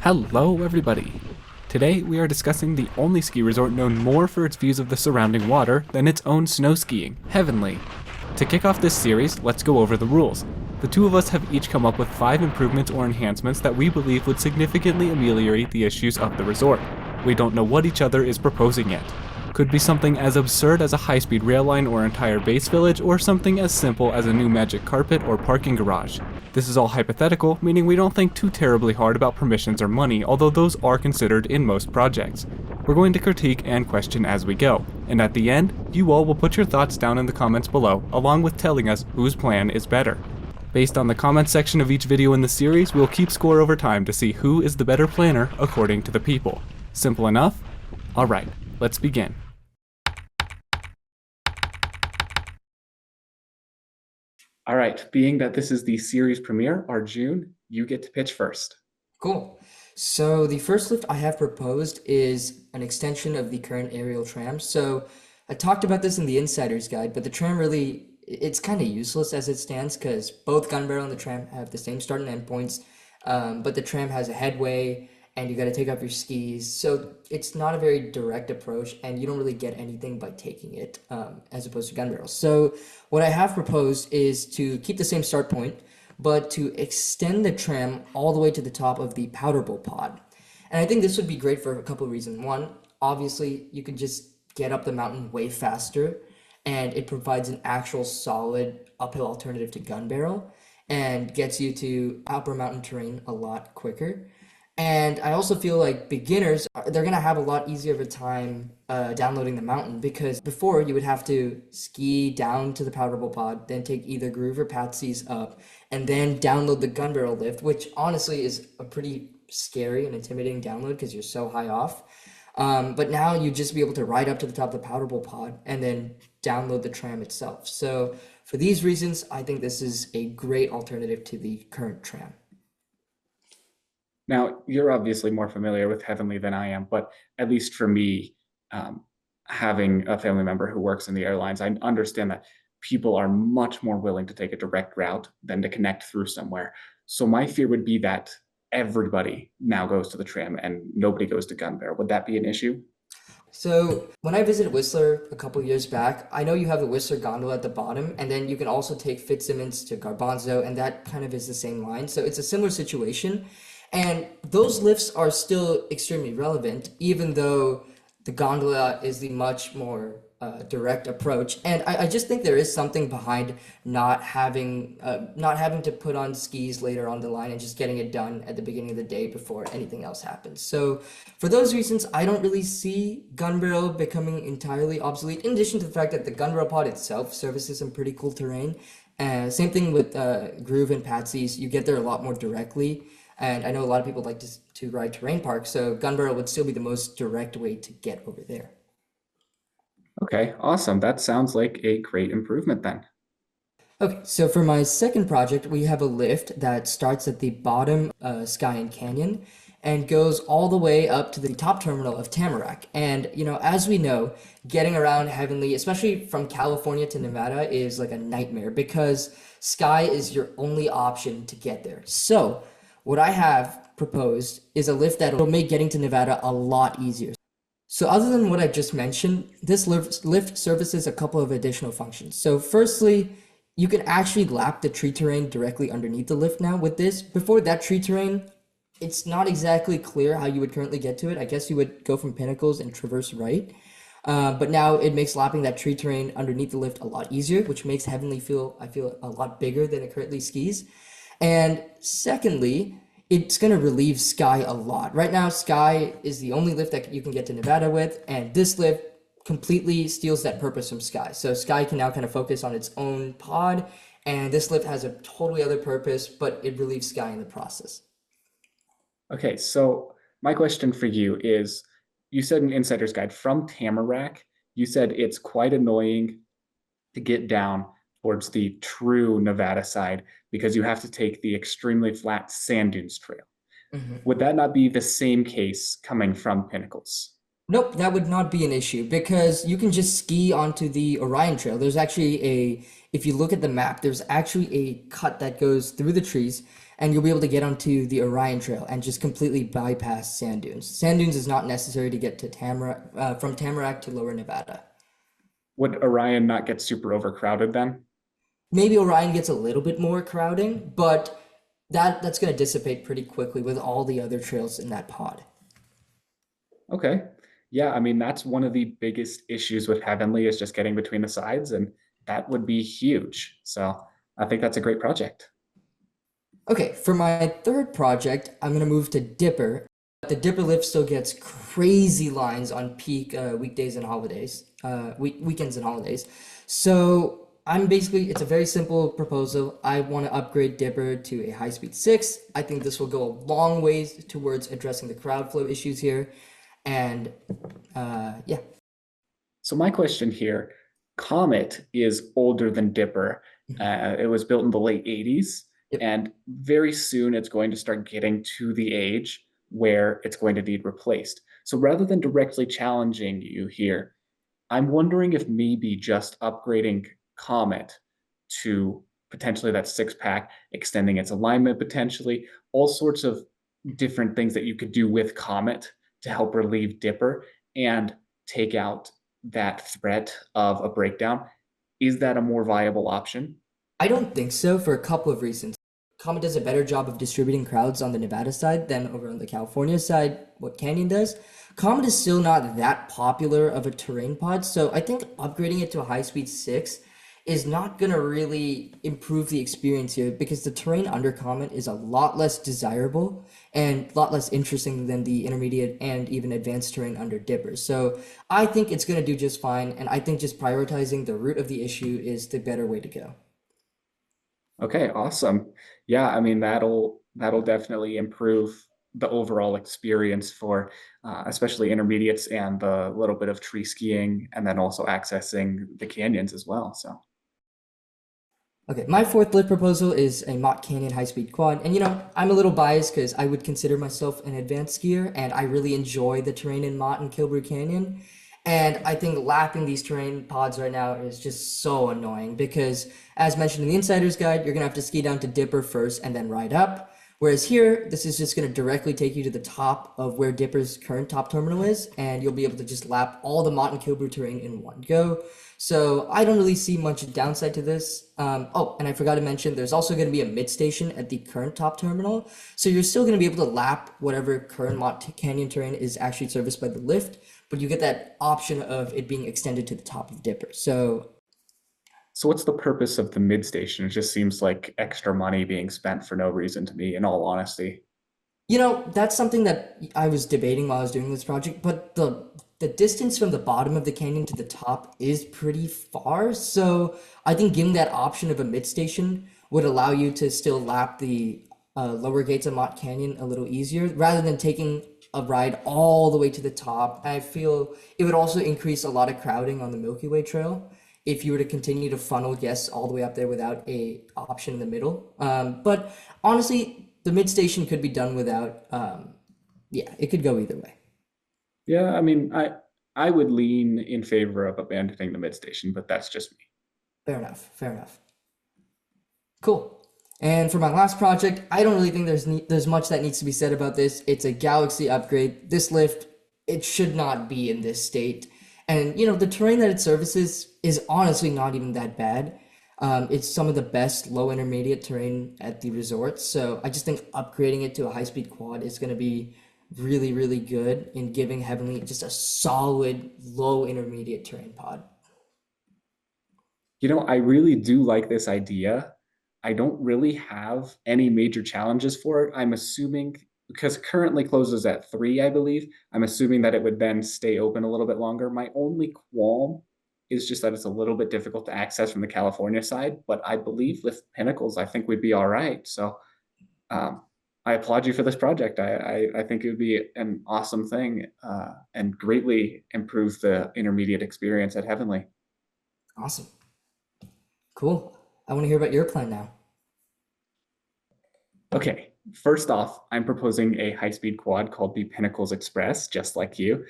Hello everybody! Today we are discussing the only ski resort known more for its views of the surrounding water than its own snow skiing, Heavenly. To kick off this series, let's go over the rules. The two of us have each come up with 5 improvements or enhancements that we believe would significantly ameliorate the issues of the resort. We don't know what each other is proposing yet. Could be something as absurd as a high-speed rail line or entire base village, or something as simple as a new magic carpet or parking garage. This is all hypothetical, meaning we don't think too terribly hard about permissions or money, although those are considered in most projects. We're going to critique and question as we go, and at the end, you all will put your thoughts down in the comments below, along with telling us whose plan is better. Based on the comments section of each video in the series, we'll keep score over time to see who is the better planner according to the people. Simple enough? Alright, let's begin. All right, being that this is the series premiere, Arjun, you get to pitch first. Cool. So the first lift I have proposed is an extension of the current aerial tram. So I talked about this in the insider's guide, but the tram really, it's kind of useless as it stands because both gun barrel and the tram have the same start and end points, but the tram has a headway and you got to take off your skis. So it's not a very direct approach and you don't really get anything by taking it as opposed to gun barrels. So what I have proposed is to keep the same start point, but to extend the tram all the way to the top of the powder bowl pod. And I think this would be great for a couple of reasons. One, obviously you can just get up the mountain way faster and it provides an actual solid uphill alternative to gun barrel and gets you to upper mountain terrain a lot quicker. And I also feel like beginners, they're going to have a lot easier of a time downloading the mountain because before you would have to ski down to the powder bowl pod, then take either groove or patsies up, and then download the gun barrel lift, which honestly is a pretty scary and intimidating download because you're so high off. But now you just be able to ride up to the top of the powder bowl pod and then download the tram itself. So for these reasons, I think this is a great alternative to the current tram. Now, you're obviously more familiar with Heavenly than I am, but at least for me, having a family member who works in the airlines, I understand that people are much more willing to take a direct route than to connect through somewhere. So my fear would be that everybody now goes to the tram and nobody goes to gun barrel. Would that be an issue? So when I visited Whistler a couple years back, I know you have the Whistler gondola at the bottom, and then you can also take Fitzsimmons to Garbanzo, and that kind of is the same line. So it's a similar situation. And those lifts are still extremely relevant, even though the gondola is the much more direct approach. And I just think there is something behind not having to put on skis later on the line and just getting it done at the beginning of the day before anything else happens. So for those reasons, I don't really see gun barrel becoming entirely obsolete. In addition to the fact that the gun barrel pod itself services some pretty cool terrain. Same thing with groove and patsies. You get there a lot more directly. And I know a lot of people like to ride terrain parks, so gun barrel would still be the most direct way to get over there. Okay, awesome. That sounds like a great improvement then. Okay, so for my second project, we have a lift that starts at the bottom Sky and Canyon and goes all the way up to the top terminal of Tamarack. And, as we know, getting around Heavenly, especially from California to Nevada, is like a nightmare because Sky is your only option to get there. So what I have proposed is a lift that will make getting to Nevada a lot easier. So other than what I just mentioned, this lift services a couple of additional functions. So firstly, you can actually lap the tree terrain directly underneath the lift now with this. Before that tree terrain, it's not exactly clear how you would currently get to it. I guess you would go from pinnacles and traverse right. But now it makes lapping that tree terrain underneath the lift a lot easier, which makes Heavenly I feel a lot bigger than it currently skis. And secondly, it's going to relieve Sky a lot. Right now, Sky is the only lift that you can get to Nevada with, and this lift completely steals that purpose from Sky. So Sky can now kind of focus on its own pod, and this lift has a totally other purpose, but it relieves Sky in the process. Okay, so my question for you is, you said in Insider's Guide from Tamarack, you said it's quite annoying to get down towards the true Nevada side because you have to take the extremely flat sand dunes trail. Mm-hmm. Would that not be the same case coming from Pinnacles? Nope, that would not be an issue because you can just ski onto the Orion Trail. There's actually if you look at the map, there's actually a cut that goes through the trees and you'll be able to get onto the Orion Trail and just completely bypass sand dunes. Sand dunes is not necessary to get to from Tamarack to Lower Nevada. Would Orion not get super overcrowded then? Maybe Orion gets a little bit more crowding, but that's going to dissipate pretty quickly with all the other trails in that pod. Okay. Yeah, I mean, that's one of the biggest issues with Heavenly is just getting between the sides, and that would be huge. So I think that's a great project. Okay, for my third project, I'm gonna move to Dipper. The Dipper lift still gets crazy lines on peak weekdays and holidays, weekends and holidays. So it's a very simple proposal. I want to upgrade Dipper to a high-speed 6. I think this will go a long ways towards addressing the crowd flow issues here. And yeah, So my question here, Comet is older than Dipper. It was built in the late 80s, yep. and very soon it's going to start getting to the age where it's going to need replaced. So rather than directly challenging you here, I'm wondering if maybe just upgrading Comet to potentially that six pack, extending its alignment potentially, all sorts of different things that you could do with Comet to help relieve Dipper and take out that threat of a breakdown. Is that a more viable option? I don't think so for a couple of reasons. Comet does a better job of distributing crowds on the Nevada side than over on the California side, what Canyon does. Comet is still not that popular of a terrain pod, so I think upgrading it to a high speed 6 is not going to really improve the experience here because the terrain under Comet is a lot less desirable and a lot less interesting than the intermediate and even advanced terrain under Dipper. So I think it's going to do just fine, and I think just prioritizing the root of the issue is the better way to go. Okay, awesome. Yeah, I mean that'll definitely improve the overall experience for especially intermediates and the little bit of tree skiing and then also accessing the canyons as well. So Okay, my fourth lift proposal is a Mott Canyon high-speed quad. And I'm a little biased because I would consider myself an advanced skier and I really enjoy the terrain in Mott and Kilbrew Canyon. And I think lapping these terrain pods right now is just so annoying because, as mentioned in the Insider's Guide, you're gonna have to ski down to Dipper first and then ride up. Whereas here, this is just gonna directly take you to the top of where Dipper's current top terminal is, and you'll be able to just lap all the Mott and Kilbrew terrain in one go. So I don't really see much downside to this. Oh, and I forgot to mention, there's also going to be a mid station at the current top terminal. So you're still going to be able to lap whatever current Mott Canyon terrain is actually serviced by the lift, but you get that option of it being extended to the top of Dipper. so what's the purpose of the mid station? It just seems like extra money being spent for no reason to me, in all honesty. That's something that I was debating while I was doing this project, but the distance from the bottom of the canyon to the top is pretty far. So I think giving that option of a mid station would allow you to still lap the lower gates of Mott Canyon a little easier rather than taking a ride all the way to the top. I feel it would also increase a lot of crowding on the Milky Way Trail if you were to continue to funnel guests all the way up there without a option in the middle. But honestly, the mid station could be done without. Yeah, it could go either way. Yeah, I mean, I would lean in favor of abandoning the mid station, but that's just me. Fair enough. Fair enough. Cool. And for my last project, I don't really think there's much that needs to be said about this. It's a Galaxy upgrade. This lift, it should not be in this state. And the terrain that it services is honestly not even that bad. It's some of the best low intermediate terrain at the resort. So I just think upgrading it to a high speed quad is going to be really, really good in giving Heavenly just a solid low intermediate terrain pod. I really do like this idea. I don't really have any major challenges for it. I'm assuming because it currently closes at 3, I believe. I'm assuming that it would then stay open a little bit longer. My only qualm is just that it's a little bit difficult to access from the California side, but I believe with Pinnacles, I think we'd be all right. So um, I applaud you for this project. I think it would be an awesome thing and greatly improve the intermediate experience at Heavenly. Awesome. Cool. I want to hear about your plan now. Okay, first off, I'm proposing a high-speed quad called the Pinnacles Express, just like you.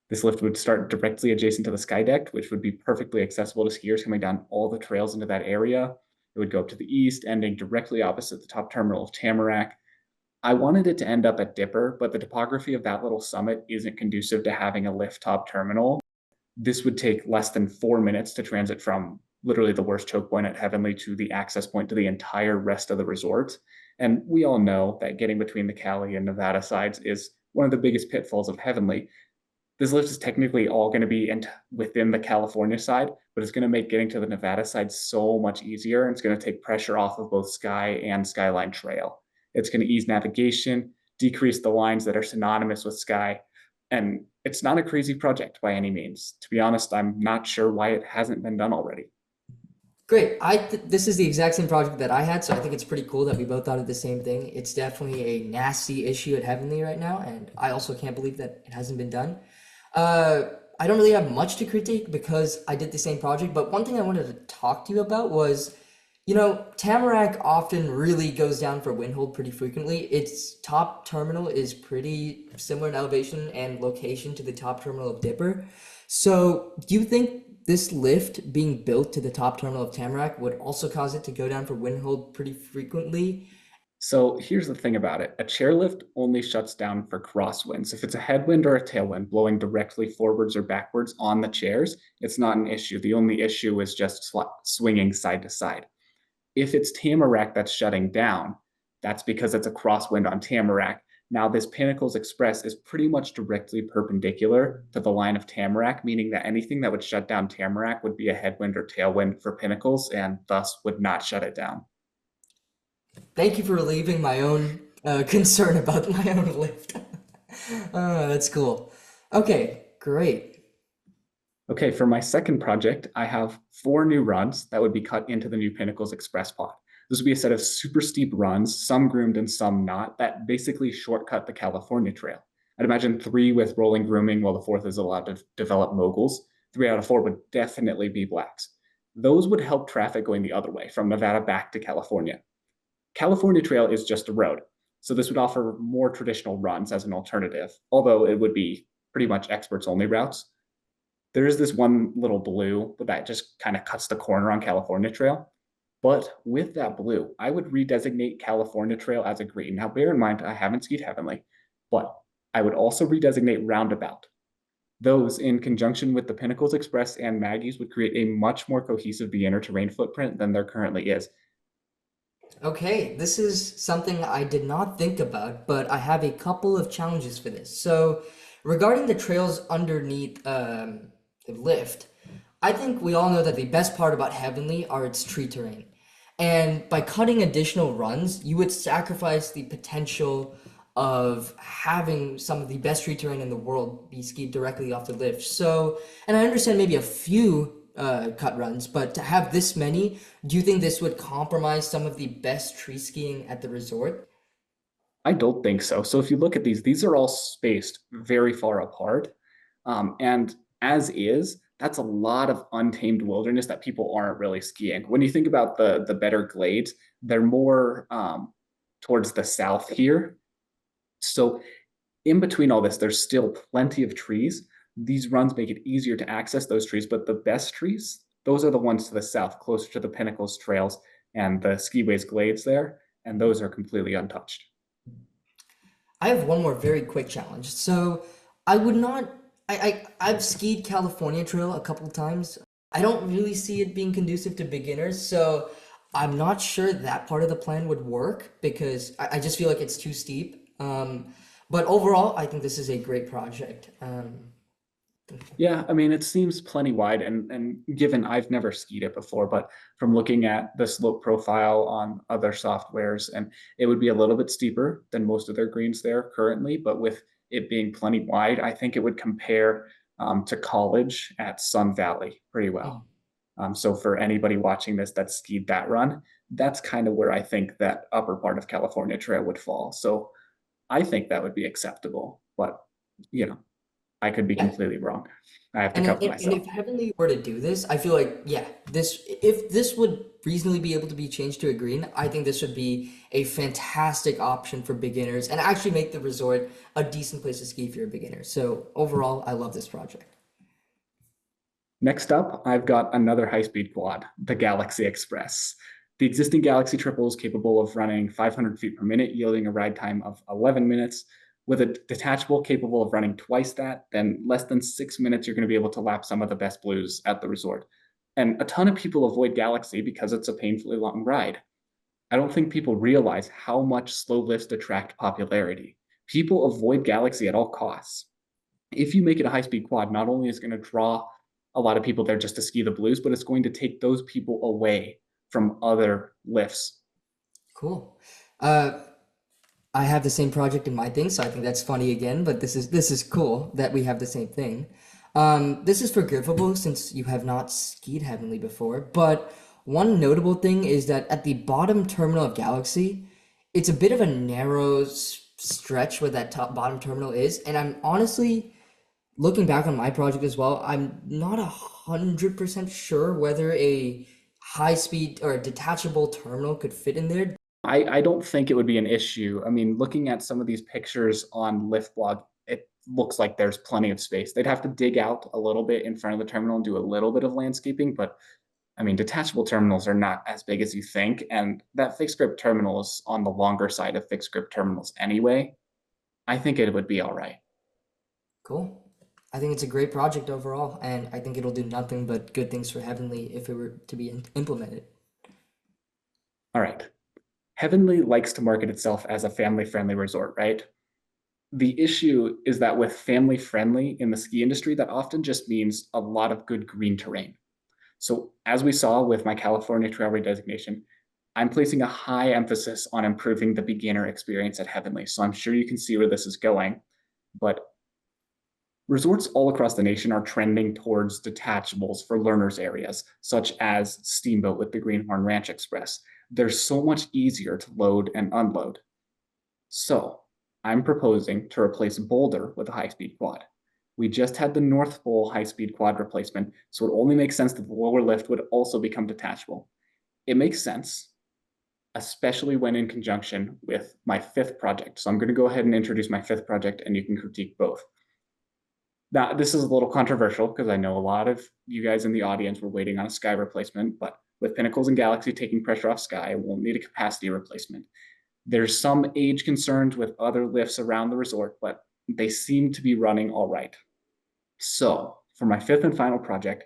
This lift would start directly adjacent to the sky deck, which would be perfectly accessible to skiers coming down all the trails into that area. It would go up to the east, ending directly opposite the top terminal of Tamarack. I wanted it to end up at Dipper, but the topography of that little summit isn't conducive to having a lift top terminal. This would take less than 4 minutes to transit from literally the worst choke point at Heavenly to the access point to the entire rest of the resort. And we all know that getting between the Cali and Nevada sides is one of the biggest pitfalls of Heavenly. This lift is technically all going to be within the California side, but it's going to make getting to the Nevada side so much easier. And it's going to take pressure off of both Sky and Skyline Trail. It's going to ease navigation, decrease the lines that are synonymous with Sky. And it's not a crazy project by any means. To be honest, I'm not sure why it hasn't been done already. Great. This is the exact same project that I had, so I think it's pretty cool that we both thought of the same thing. It's definitely a nasty issue at Heavenly right now, and I also can't believe that it hasn't been done. I don't really have much to critique because I did the same project, but one thing I wanted to talk to you about was, Tamarack often really goes down for windhold pretty frequently. Its top terminal is pretty similar in elevation and location to the top terminal of Dipper. So, do you think this lift being built to the top terminal of Tamarack would also cause it to go down for windhold pretty frequently? So here's the thing about it. A chairlift only shuts down for crosswinds. If it's a headwind or a tailwind blowing directly forwards or backwards on the chairs, it's not an issue. The only issue is just swinging side to side. If it's Tamarack that's shutting down, that's because it's a crosswind on Tamarack. Now, this Pinnacles Express is pretty much directly perpendicular to the line of Tamarack, meaning that anything that would shut down Tamarack would be a headwind or tailwind for Pinnacles and thus would not shut it down. Thank you for relieving my own concern about my own lift. That's cool. Okay, great. Okay, for my second project, I have 4 new runs that would be cut into the new Pinnacles Express pod. This would be a set of super steep runs, some groomed and some not, that basically shortcut the California Trail. I'd imagine 3 with rolling grooming, while the 4th is allowed to develop moguls. 3 out of 4 would definitely be blacks. Those would help traffic going the other way, from Nevada back to California. California Trail is just a road, so this would offer more traditional runs as an alternative, although it would be pretty much experts-only routes. There is this one little blue that just kind of cuts the corner on California Trail. But with that blue, I would redesignate California Trail as a green. Now, bear in mind, I haven't skied Heavenly, but I would also redesignate Roundabout. Those, in conjunction with the Pinnacles Express and Maggie's, would create a much more cohesive beginner terrain footprint than there currently is. Okay, this is something I did not think about, but I have a couple of challenges for this. So, regarding the trails underneath the lift, I think we all know that the best part about Heavenly are its tree terrain. And by cutting additional runs, you would sacrifice the potential of having some of the best tree terrain in the world be skied directly off the lift. So, and I understand maybe a few cut runs, but to have this many, do you think this would compromise some of the best tree skiing at the resort? I don't think so. So if you look at these are all spaced very far apart. And as is, that's a lot of untamed wilderness that people aren't really skiing. When you think about the better glades, they're more towards the south here. So in between all this, there's still plenty of trees. These runs make it easier to access those trees, but the best trees, those are the ones to the south, closer to the Pinnacles trails and the skiways glades there, and those are completely untouched. I have one more very quick challenge. So I would not I've skied California Trail a couple of times. I don't really see it being conducive to beginners, so I'm not sure that part of the plan would work because I just feel like it's too steep. But overall, I think this is a great project. Yeah, I mean, it seems plenty wide, and given I've never skied it before, but from looking at the slope profile on other softwares, and it would be a little bit steeper than most of their greens there currently, but with it being plenty wide, I think it would compare to college at Sun Valley pretty well. So for anybody watching this that skied that run, that's kind of where I think that upper part of California Trail would fall. So I think that would be acceptable, but you know, I could be Yeah. completely wrong. I have to And, cover and myself. if Heavenly were to do this, I feel like, yeah, this if this would reasonably be able to be changed to a green, I think this would be a fantastic option for beginners and actually make the resort a decent place to ski if you're a beginner. So overall, I love this project. Next up, I've got another high-speed quad, the Galaxy Express. The existing Galaxy Triple is capable of running 500 feet per minute, yielding a ride time of 11 minutes. With a detachable capable of running twice that, then less than 6 minutes, you're going to be able to lap some of the best blues at the resort. And a ton of people avoid Galaxy because it's a painfully long ride. I don't think people realize how much slow lifts detract popularity. People avoid Galaxy at all costs. If you make it a high-speed quad, not only is it going to draw a lot of people there just to ski the blues, but it's going to take those people away from other lifts. Cool. Uh, I have the same project in my thing, so I think that's funny again. But this is cool that we have the same thing. This is forgivable since you have not skied Heavenly before. But one notable thing is that at the bottom terminal of Galaxy, it's a bit of a narrow stretch where that top bottom terminal is, and I'm honestly looking back on my project as well. I'm not 100% sure whether a high speed or a detachable terminal could fit in there. I don't think it would be an issue. I mean, looking at some of these pictures on Lift Blog, it looks like there's plenty of space. They'd have to dig out a little bit in front of the terminal and do a little bit of landscaping, but I mean, detachable terminals are not as big as you think, and that fixed grip terminal is on the longer side of fixed grip terminals anyway. I think it would be all right. Cool. I think it's a great project overall, and I think it'll do nothing but good things for Heavenly if it were to be implemented. All right. Heavenly likes to market itself as a family-friendly resort, right? The issue is that with family-friendly in the ski industry, that often just means a lot of good green terrain. So as we saw with my California Trailway designation, I'm placing a high emphasis on improving the beginner experience at Heavenly. So I'm sure you can see where this is going, but resorts all across the nation are trending towards detachables for learners areas, such as Steamboat with the Greenhorn Ranch Express. They're so much easier to load and unload. So I'm proposing to replace Boulder with a high-speed quad. We just had the North Pole high-speed quad replacement, so it only makes sense that the lower lift would also become detachable. It makes sense, especially when in conjunction with my fifth project. So I'm going to go ahead and introduce my fifth project, and you can critique both. Now, this is a little controversial because I know a lot of you guys in the audience were waiting on a Sky replacement, but with Pinnacles and Galaxy taking pressure off Sky, we'll need a capacity replacement. There's some age concerns with other lifts around the resort, but they seem to be running all right. So for my fifth and final project,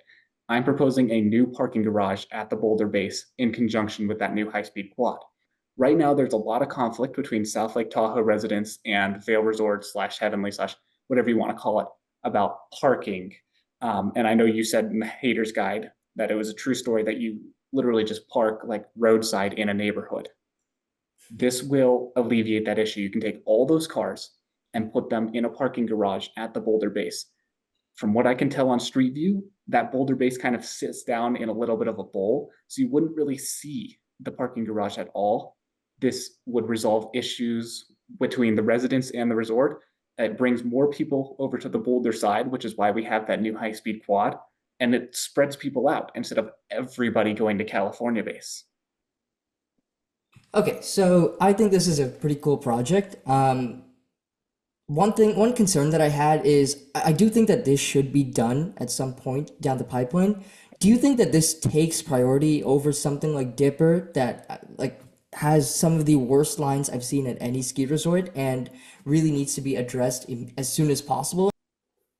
I'm proposing a new parking garage at the Boulder base in conjunction with that new high-speed quad. Right now, there's a lot of conflict between South Lake Tahoe residents and Vail Resort / Heavenly / whatever you want to call it about parking. And I know you said in the Haters Guide that it was a true story that you literally just park like roadside in a neighborhood. This will alleviate that issue. You can take all those cars and put them in a parking garage at the Boulder base. From what I can tell on Street View, that Boulder base kind of sits down in a little bit of a bowl, so you wouldn't really see the parking garage at all. This would resolve issues between the residents and the resort. It brings more people over to the Boulder side, which is why we have that new high-speed quad, and it spreads people out instead of everybody going to California base. Okay, so I think this is a pretty cool project. One concern that I had is I do think that this should be done at some point down the pipeline. Do you think that this takes priority over something like Dipper that like has some of the worst lines I've seen at any ski resort and really needs to be addressed as soon as possible?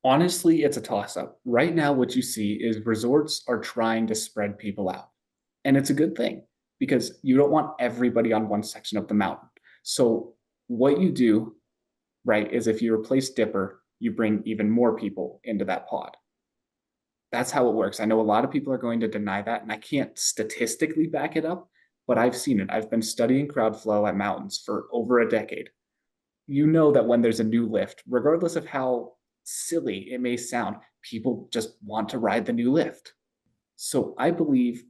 Honestly, it's a toss-up. Right now, what you see is resorts are trying to spread people out. And it's a good thing because you don't want everybody on one section of the mountain. So what you do, right, is if you replace Dipper, you bring even more people into that pod. That's how it works. I know a lot of people are going to deny that, and I can't statistically back it up, but I've seen it. I've been studying crowd flow at mountains for over a decade. You know that when there's a new lift, regardless of how silly it may sound, people just want to ride the new lift. So I believe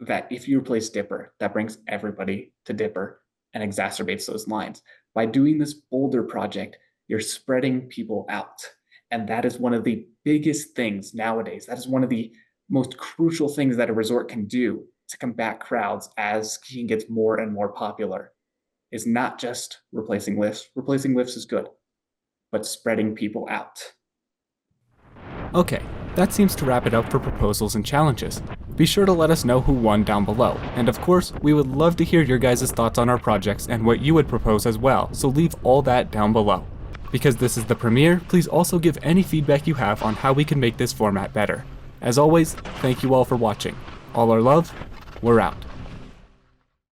that if you replace Dipper, that brings everybody to Dipper and exacerbates those lines. By doing this Boulder project, you're spreading people out. And that is one of the biggest things nowadays. That is one of the most crucial things that a resort can do to combat crowds as skiing gets more and more popular, is not just replacing lifts. Replacing lifts is good, but spreading people out. Okay, That seems to wrap it up for proposals and challenges. Be sure to let us know who won down below, and of course, we would love to hear your guys' thoughts on our projects and what you would propose as well, so leave all that down below. Because this is the premiere, please also give any feedback you have on how we can make this format better. As always, thank you all for watching. All our love, we're out.